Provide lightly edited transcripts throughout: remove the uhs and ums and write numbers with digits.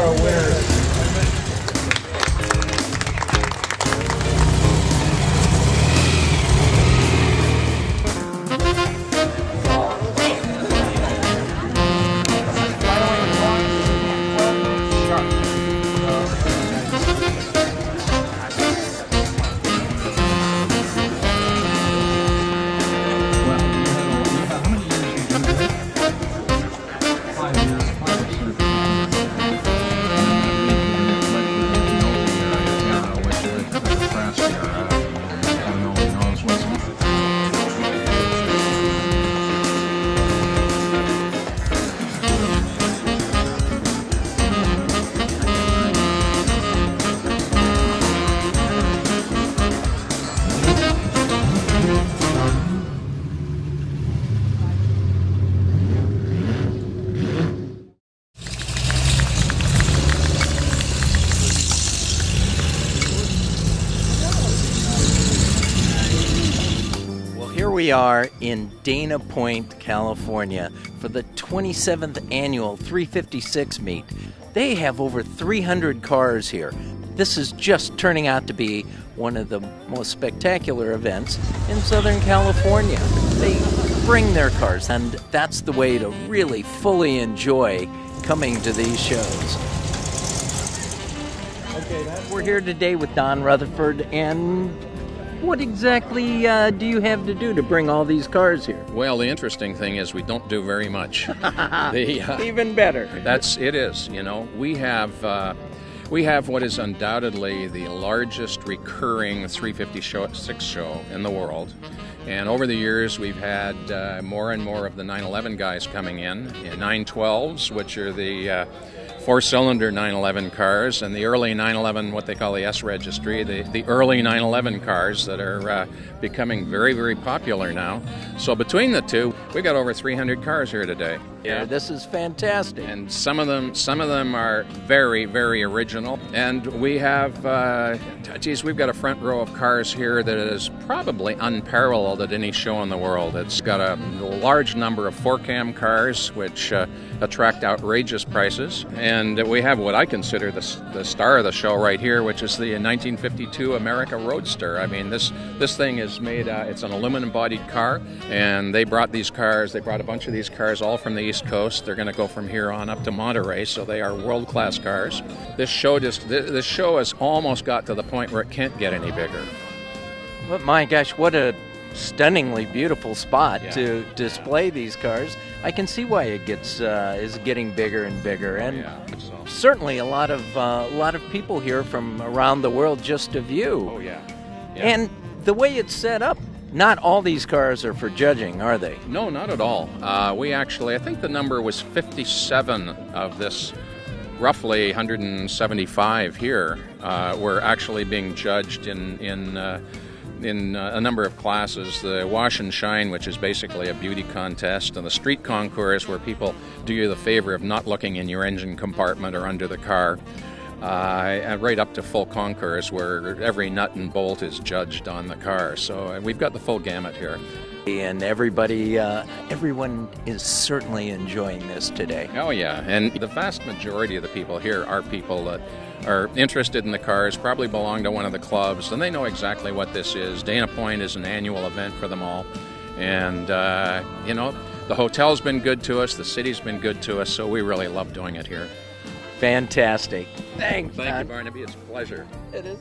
our winners. We are in Dana Point, California for the 27th annual 356 meet. They have over 300 cars here. This is just turning out to be one of the most spectacular events in Southern California. They bring their cars, and that's the way to really fully enjoy coming to these shows. We're here today with Don Rutherford, and what exactly do you have to do to bring all these cars here? Well, the interesting thing is we don't do very much. Even better. It is. You know, we have what is undoubtedly the largest recurring 356 show in the world. And over the years, we've had more and more of the 911 guys coming in 912s, which are the four-cylinder 911 cars, and the early 911, what they call the S registry, the early 911 cars that are becoming very, very popular now. So between the two, we've got over 300 cars here today. Yeah, this is fantastic. And some of them are very, very original. And we have, we've got a front row of cars here that is probably unparalleled at any show in the world. It's got a large number of 4-cam cars, which attract outrageous prices. And we have what I consider the star of the show right here, which is the 1952 America Roadster. I mean, this thing is made, it's an aluminum-bodied car, and they brought a bunch of these cars all from the East Coast. They're going to go from here on up to Monterey, so they are world-class cars. This show has almost got to the point where it can't get any bigger. But my gosh, what a stunningly beautiful spot to display these cars. I can see why it is getting bigger and bigger, and certainly a lot of people here from around the world just to view. Oh yeah. And the way it's set up, not all these cars are for judging, are they? No, not at all. I think the number was 57 of this, roughly 175 here, were actually being judged in a number of classes. The Wash and Shine, which is basically a beauty contest, and the Street Concours, where people do you the favor of not looking in your engine compartment or under the car. And right up to full concours, where every nut and bolt is judged on the car. So we've got the full gamut here. And everyone is certainly enjoying this today. Oh yeah, and the vast majority of the people here are people that are interested in the cars, probably belong to one of the clubs, and they know exactly what this is. Dana Point is an annual event for them all. And, the hotel's been good to us, the city's been good to us, so we really love doing it here. Fantastic. Thanks. Thank you, Barnaby. It's a pleasure. It is.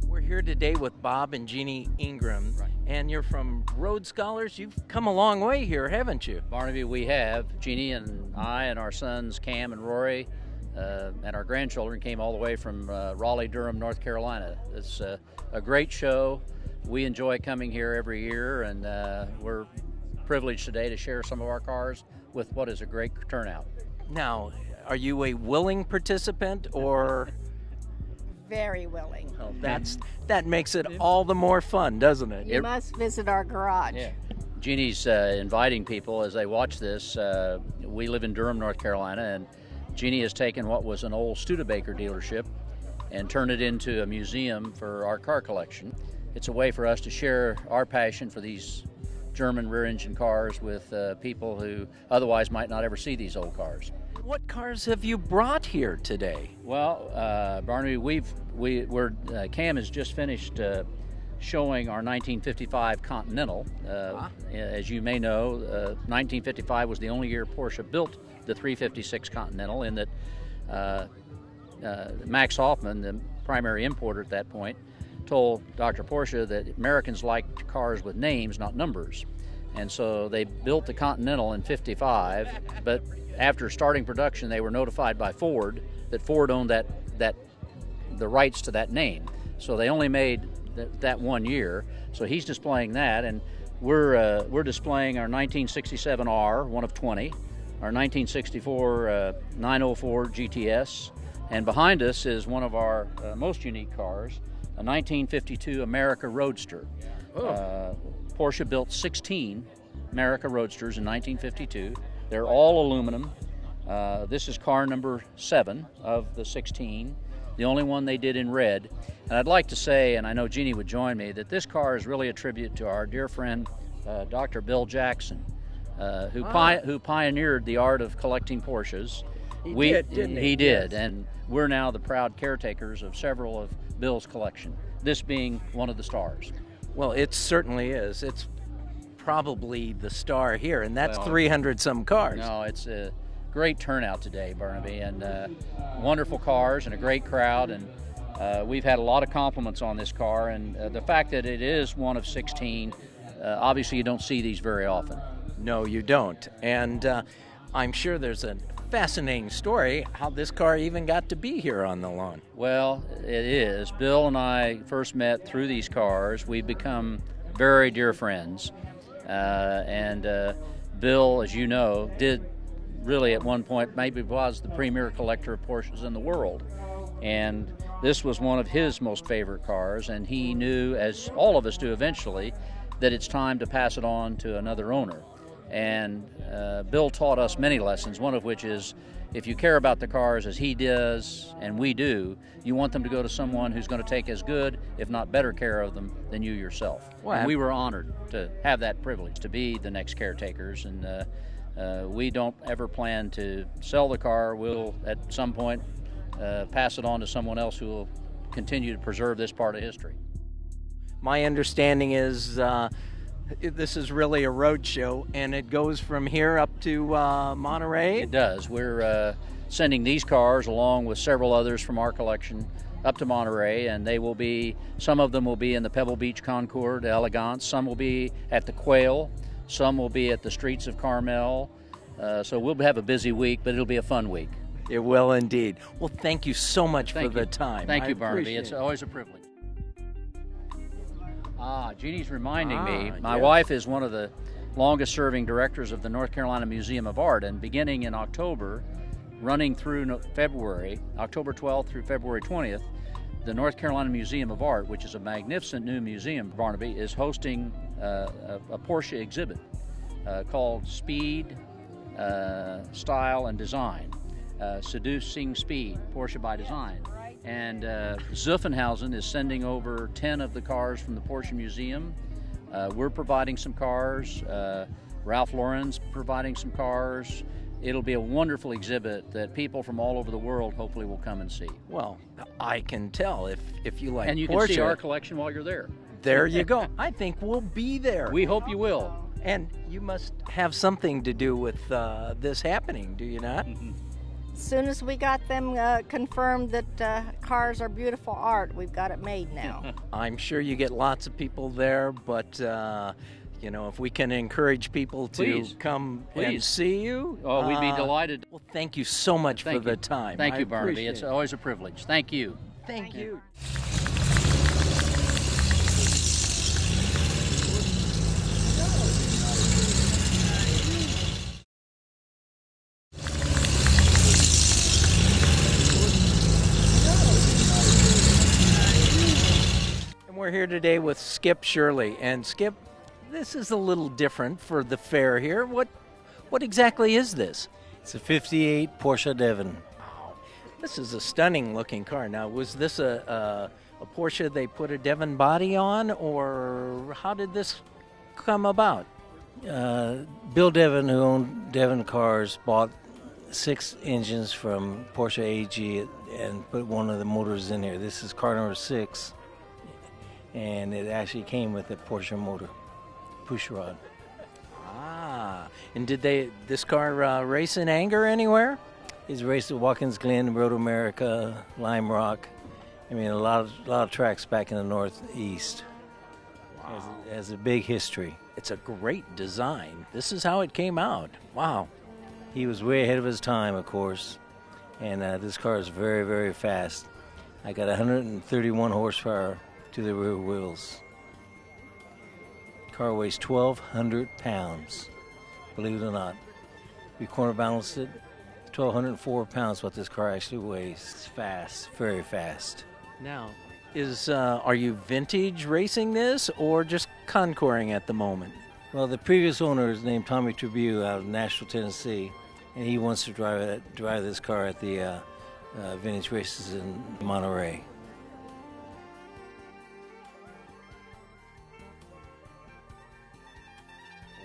We're here today with Bob and Jeannie Ingram, and you're from Road Scholars. You've come a long way here, haven't you? Barnaby, we have. Jeannie and I and our sons Cam and Rory and our grandchildren came all the way from Raleigh, Durham, North Carolina. It's a great show. We enjoy coming here every year, and we're privileged today to share some of our cars with what is a great turnout. Now, are you a willing participant, or? Very willing. Oh, that makes it all the more fun, doesn't it? You must visit our garage. Yeah. Jeannie's inviting people as they watch this. We live in Durham, North Carolina, and Jeannie has taken what was an old Studebaker dealership and turn it into a museum for our car collection. It's a way for us to share our passion for these German rear-engine cars with people who otherwise might not ever see these old cars. What cars have you brought here today? Well, Barnaby, Cam has just finished showing our 1955 Continental. As you may know, 1955 was the only year Porsche built the 356 Continental, in that Max Hoffman, the primary importer at that point, told Dr. Porsche that Americans liked cars with names, not numbers. And so they built the Continental in 55, but after starting production, they were notified by Ford that Ford owned the rights to that name. So they only made that 1 year. So he's displaying that, and we're displaying our 1967R, one of 20, our 1964 904 GTS, and behind us is one of our most unique cars, a 1952 America Roadster. Porsche built 16 America Roadsters in 1952. They're all aluminum. This is car number 7 of the 16, the only one they did in red. And I'd like to say, and I know Jeannie would join me, that this car is really a tribute to our dear friend Dr. Bill Jackson, who pioneered the art of collecting Porsches. He did, and we're now the proud caretakers of several of Bill's collection, this being one of the stars. Well, it certainly is. It's probably the star here, and that's 300 some cars. No, it's a great turnout today, Barnaby, and wonderful cars and a great crowd, and we've had a lot of compliments on this car, and the fact that it is one of 16, obviously you don't see these very often. No, you don't, and I'm sure there's a fascinating story how this car even got to be here on the lawn. Well, it is. Bill and I first met through these cars. We've become very dear friends. And Bill, as you know, did really at one point maybe was the premier collector of Porsches in the world. And this was one of his most favorite cars, and he knew, as all of us do eventually, that it's time to pass it on to another owner. And Bill taught us many lessons, one of which is if you care about the cars as he does and we do, you want them to go to someone who's going to take as good, if not better, care of them than you yourself. Well, and we were honored to have that privilege, to be the next caretakers. And we don't ever plan to sell the car. We'll, at some point, pass it on to someone else who will continue to preserve this part of history. My understanding is this is really a road show, and it goes from here up to Monterey? It does. We're sending these cars along with several others from our collection up to Monterey, and they will be, some of them will be in the Pebble Beach Concours d'Elegance, some will be at the Quail, some will be at the Streets of Carmel. So we'll have a busy week, but it'll be a fun week. It will indeed. Well, thank you so much for the time. Thank you, Barnaby. It's always a privilege. Jeannie's reminding me, my wife is one of the longest-serving directors of the North Carolina Museum of Art, and beginning in October, running through February, October 12th through February 20th, the North Carolina Museum of Art, which is a magnificent new museum, Barnaby, is hosting a Porsche exhibit called Speed, Style, and Design, Seducing Speed, Porsche by Design. And Zuffenhausen is sending over 10 of the cars from the Porsche Museum. We're providing some cars. Ralph Lauren's providing some cars. It'll be a wonderful exhibit that people from all over the world hopefully will come and see. Well, I can tell if you like Porsche. And you can see our collection while you're there. There you go. I think we'll be there. We hope you will. And you must have something to do with this happening, do you not? Mm-hmm. As soon as we got them confirmed that cars are beautiful art, we've got it made now. I'm sure you get lots of people there, but you know, if we can encourage people to come and see you. Oh, we'd be delighted. Well, thank you so much for the time. Thank you, Barnaby. It's always a privilege. Thank you. Thank you. We're here today with Skip Shirley, and Skip, this is a little different for the fair here. What exactly is this? It's a 58 Porsche Devon. This is a stunning looking car. Now, was this a Porsche they put a Devon body on, or how did this come about? Bill Devon, who owned Devon Cars, bought 6 engines from Porsche AG and put one of the motors in there. This is car number 6, and it actually came with a Porsche motor, push rod. Ah, and did this car race in anger anywhere? He's raced at Watkins Glen, Road America, Lime Rock. I mean, a lot of tracks back in the Northeast. Wow. Has a big history. It's a great design. This is how it came out. Wow. He was way ahead of his time, of course, and this car is very, very fast. I got 131 horsepower to the rear wheels. Car weighs 1,200 pounds, believe it or not. We corner balanced it. 1,204 pounds what this car actually weighs. It's fast, very fast. Now, are you vintage racing this or just contouring at the moment? Well, the previous owner is named Tommy Tribune out of Nashville, Tennessee, and he wants to drive this car at the vintage races in Monterey.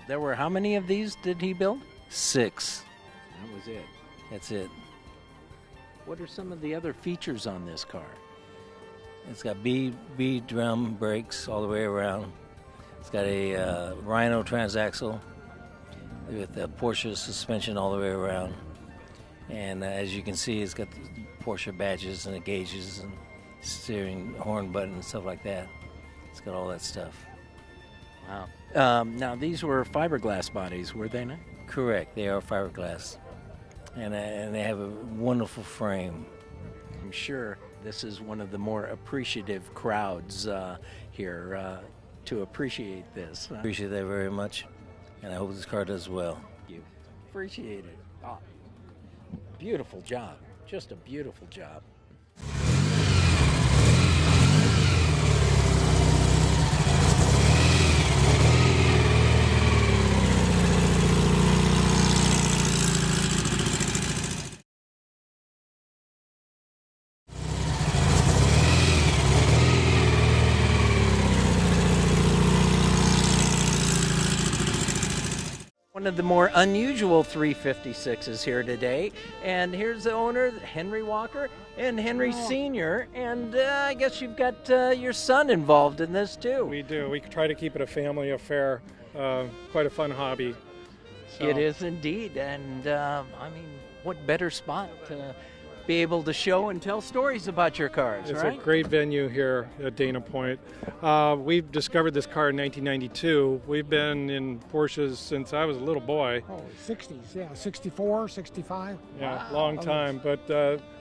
There were how many of these did he build? 6. That was it. That's it. What are some of the other features on this car? It's got B drum brakes all the way around. It's got a Rhino transaxle with a Porsche suspension all the way around. And as you can see, it's got the Porsche badges and the gauges and steering horn button and stuff like that. It's got all that stuff. Wow. Now, these were fiberglass bodies, were they not? Correct. They are fiberglass. And they have a wonderful frame. I'm sure this is one of the more appreciative crowds here to appreciate this. Appreciate that very much, and I hope this car does well. You appreciate it. Oh, beautiful job. Just a beautiful job. One of the more unusual 356s here today, and here's the owner, Henry Walker, and Henry Sr., and I guess you've got your son involved in this too. We do. We try to keep it a family affair, quite a fun hobby. So. It is indeed, and I mean, what better spot to be able to show and tell stories about your cars, It's right? a great venue here at Dana Point. We've discovered this car in 1992. We've been in Porsches since I was a little boy. Oh, 60s, yeah, 64, 65. Yeah, long time. But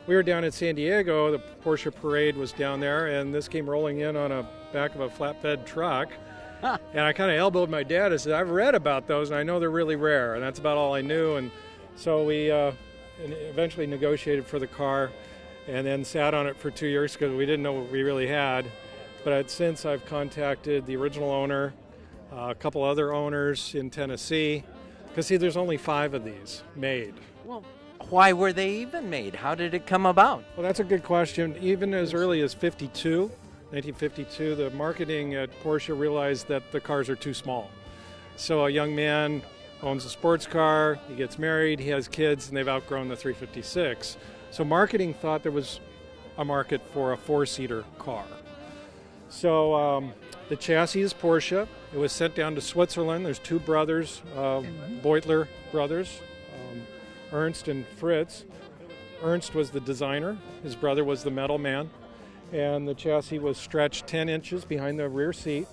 we were down in San Diego. The Porsche parade was down there, and this came rolling in on a back of a flatbed truck. And I kind of elbowed my dad and said, I've read about those, and I know they're really rare. And that's about all I knew. And so we eventually negotiated for the car and then sat on it for 2 years because we didn't know what we really had. But since I've contacted the original owner, a couple other owners in Tennessee, because see, there's only 5 of these made. Well, why were they even made? How did it come about? Well, that's a good question. Even as early as 1952, the marketing at Porsche realized that the cars are too small. So a young man owns a sports car, he gets married, he has kids, and they've outgrown the 356. So marketing thought there was a market for a 4-seater car. So the chassis is Porsche. It was sent down to Switzerland. There's 2 brothers, Boitler brothers, Ernst and Fritz. Ernst was the designer. His brother was the metal man. And the chassis was stretched 10 inches behind the rear seat,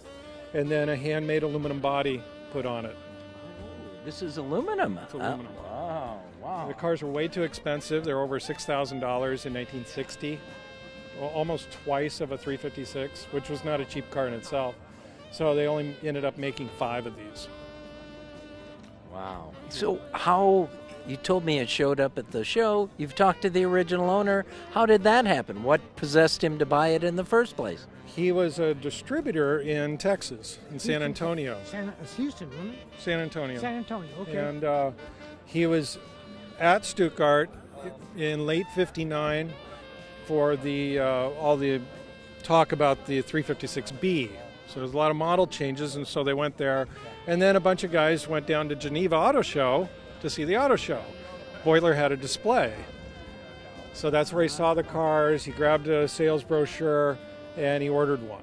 and then a handmade aluminum body put on it. This is aluminum. It's aluminum. Wow. The cars were way too expensive. They're over $6,000 in 1960, almost twice of a 356, which was not a cheap car in itself. So they only ended up making 5 of these. Wow. So how, you told me it showed up at the show. You've talked to the original owner. How did that happen? What possessed him to buy it in the first place? He was a distributor in Texas, in San Antonio. It's Houston, wasn't it? San Antonio. San Antonio, okay. And he was at Stuttgart in late '59 for the all the talk about the 356B. So there's a lot of model changes, and so they went there. And then a bunch of guys went down to Geneva Auto Show to see the auto show. Boitler had a display. So that's where he saw the cars. He grabbed a sales brochure, and he ordered one.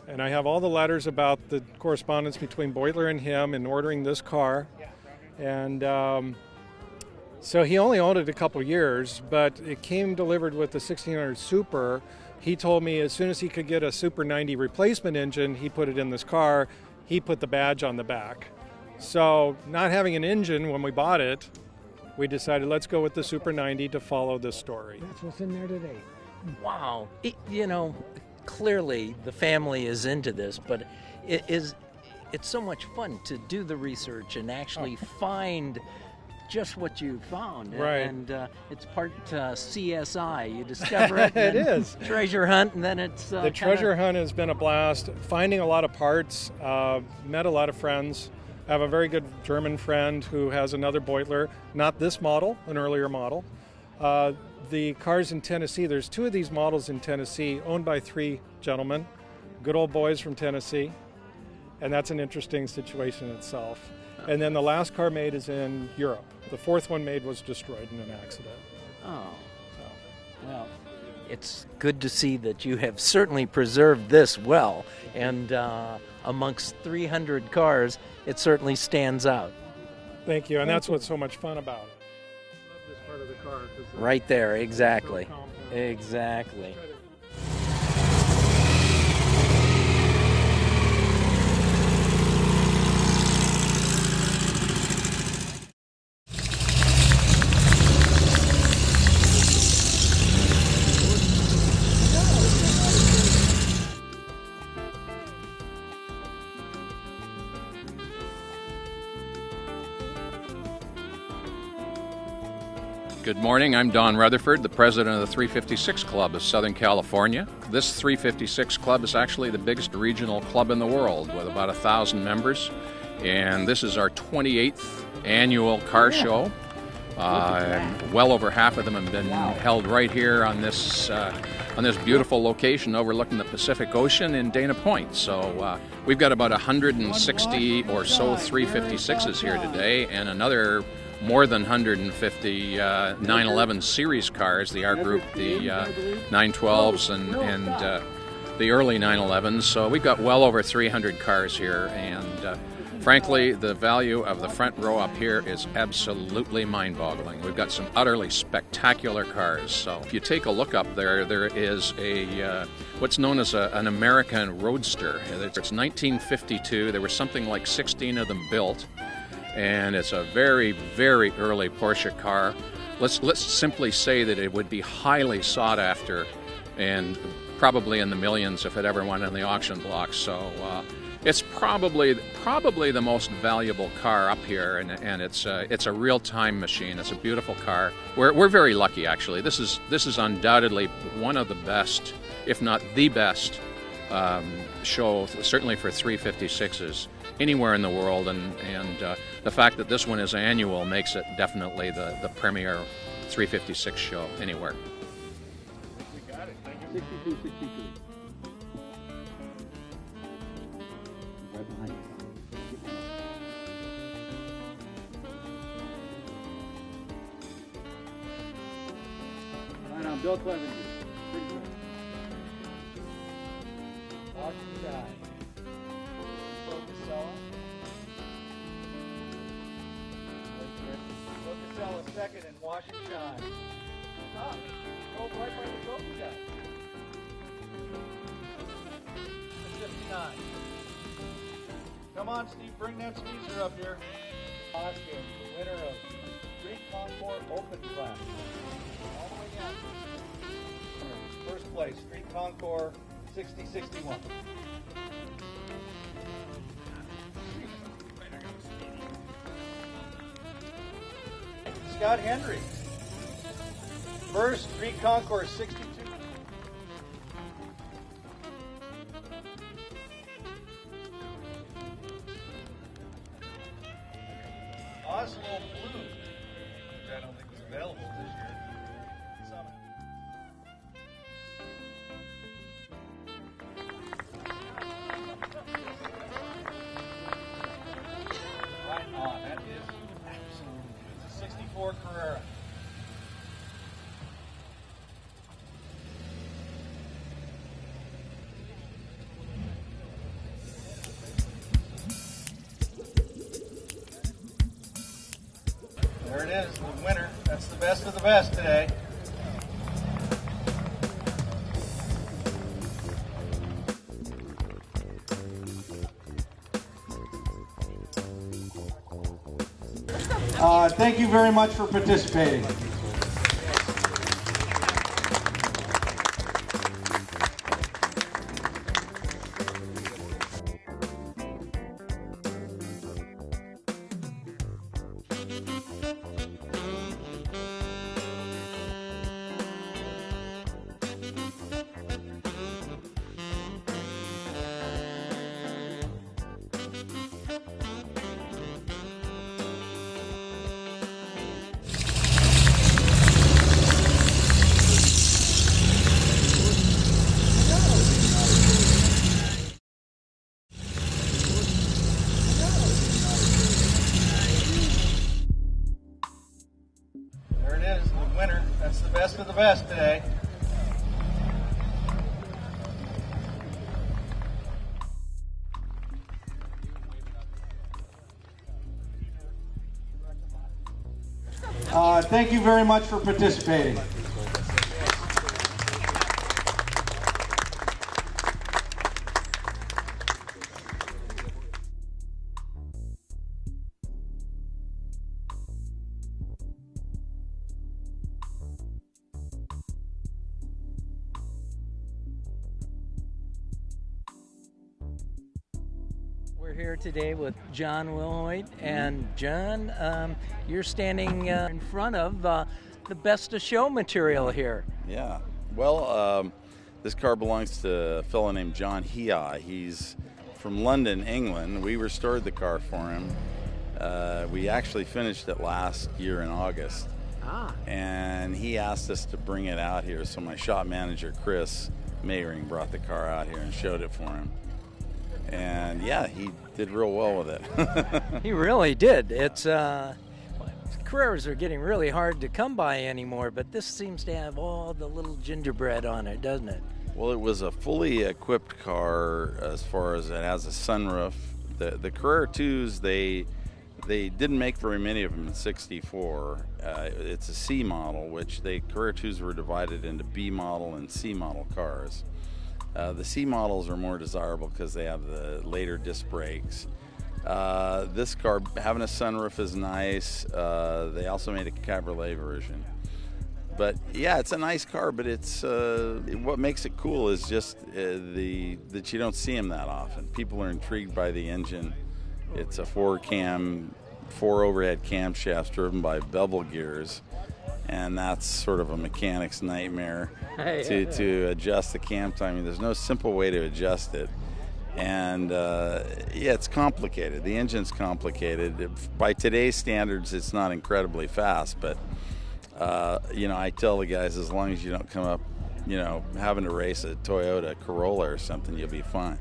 And I have all the letters about the correspondence between Boitler and him in ordering this car. And so he only owned it a couple years, but it came delivered with the 1600 Super. He told me as soon as he could get a Super 90 replacement engine, he put it in this car. He put the badge on the back. So not having an engine when we bought it, we decided let's go with the Super 90 to follow this story. That's what's in there today. Wow. Clearly the family is into this, but it's so much fun to do the research and actually find just what you found. Right. And it's part CSI. You discover it. It is. Treasure hunt, and then it's... the treasure hunt has been a blast. Finding a lot of parts, met a lot of friends. I have a very good German friend who has another Boitler, not this model, an earlier model. The cars in Tennessee, there's 2 of these models in Tennessee owned by 3 gentlemen, good old boys from Tennessee, and that's an interesting situation itself. And then the last car made is in Europe. The 4th one made was destroyed in an accident. Oh, well, it's good to see that you have certainly preserved this well, and amongst 300 cars, it certainly stands out. Thank you, and that's what's so much fun about it. I love this part of the car. Right there, exactly. Exactly. Good morning, I'm Don Rutherford, the president of the 356 Club of Southern California. This 356 Club is actually the biggest regional club in the world with about 1,000 members, and this is our 28th annual car show. Well over half of them have been held right here on this beautiful location overlooking the Pacific Ocean in Dana Point. So we've got about 160 or so 356s here today, and another more than 150 911 series cars, the R Group, the 912s, and the early 911s. So we've got well over 300 cars here, and frankly, the value of the front row up here is absolutely mind-boggling. We've got some utterly spectacular cars. So if you take a look up there, there is a what's known as an American Roadster. It's 1952. There were something like 16 of them built, and it's a very, very early Porsche car. Let's simply say that it would be highly sought after, and probably in the millions if it ever went on the auction block. So it's probably the most valuable car up here, and it's a real time machine. It's a beautiful car. We're very lucky, actually. This is undoubtedly one of the best, if not the best, show, certainly for 356s anywhere in the world, and the fact that this one is annual makes it definitely the premier 356 show anywhere. You got it. Thank you. 62, 63. Right behind you. Right on, Bill Clevenger. Pretty good. Watch the guy. Focus a second and wash and shine. Stop. Go right by the trophy guy. 59. Come on, Steve, bring that sneezer up here. Oscar, the winner of Street Concours Open Class. All the way down. First place, Street Concours 6061. Scott Henry. First, Street Concours 62. Oslo Blue. I don't think available this year. Some. Right on. That is absolutely good. It's a 64 Carrera. There it is, the winner. That's the best of the best today. Thank you very much for participating. There it is, the winner. That's the best of the best today. Thank you very much for participating. We're here today with John Wilhoit, and John, you're standing in front of the best of show material here. Yeah. Well, this car belongs to a fellow named John Hia. He's from London, England. We restored the car for him. We actually finished it last year in August. And he asked us to bring it out here, so my shop manager, Chris Mayring, brought the car out here and showed it for him. And yeah, he did real well with it. He really did. It's Carreras are getting really hard to come by anymore, but this seems to have all the little gingerbread on it, doesn't it? Well, it was a fully equipped car as far as it has a sunroof. The Carrera 2s, they didn't make very many of them in '64. It's a C model, which Carrera 2s were divided into B model and C model cars. The C models are more desirable because they have the later disc brakes. This car, having a sunroof is nice. They also made a cabriolet version. But yeah, it's a nice car, but it's what makes it cool is just that you don't see them that often. People are intrigued by the engine. It's a four overhead camshafts driven by bevel gears. And that's sort of a mechanic's nightmare to adjust the cam timing. There's no simple way to adjust it. And yeah, it's complicated. The engine's complicated. By today's standards, it's not incredibly fast, but I tell the guys, as long as you don't come up, having to race a Toyota Corolla or something, you'll be fine.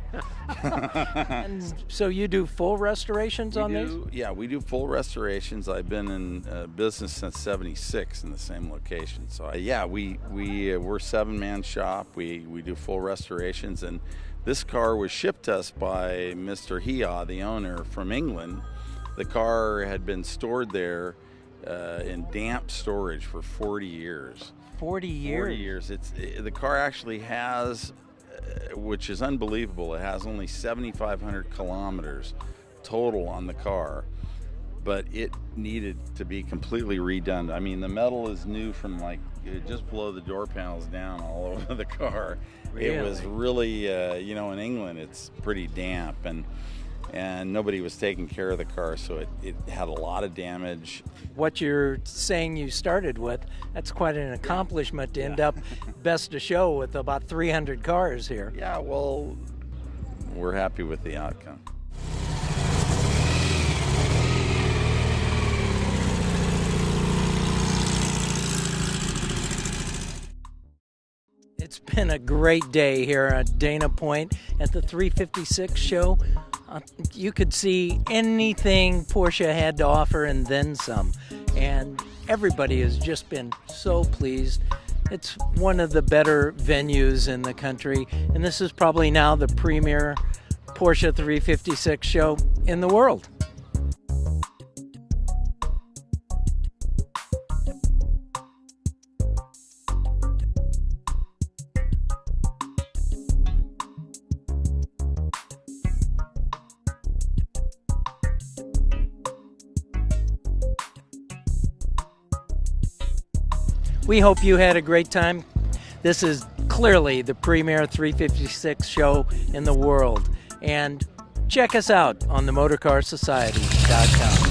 And so you do full restorations on these? Yeah, we do full restorations. I've been in business since '76 in the same location. So we're a seven-man shop. We do full restorations, and this car was shipped to us by Mr. Hia, the owner, from England. The car had been stored there in damp storage for 40 years. 40 years? 40 years. The car actually has, which is unbelievable, it has only 7,500 kilometers total on the car, but it needed to be completely redone. I mean, the metal is new from just below the door panels down all over the car. Really? It was really, in England it's pretty damp, and nobody was taking care of the car, so it had a lot of damage. What you're saying you started with, that's quite an accomplishment to end up best of show with about 300 cars here. Yeah, well, we're happy with the outcome. been a great day here at Dana Point at the 356 show. You could see anything Porsche had to offer and then some. And everybody has just been so pleased. It's one of the better venues in the country, and this is probably now the premier Porsche 356 show in the world. We hope you had a great time. This is clearly the premier 356 show in the world. And check us out on themotorcarsociety.com.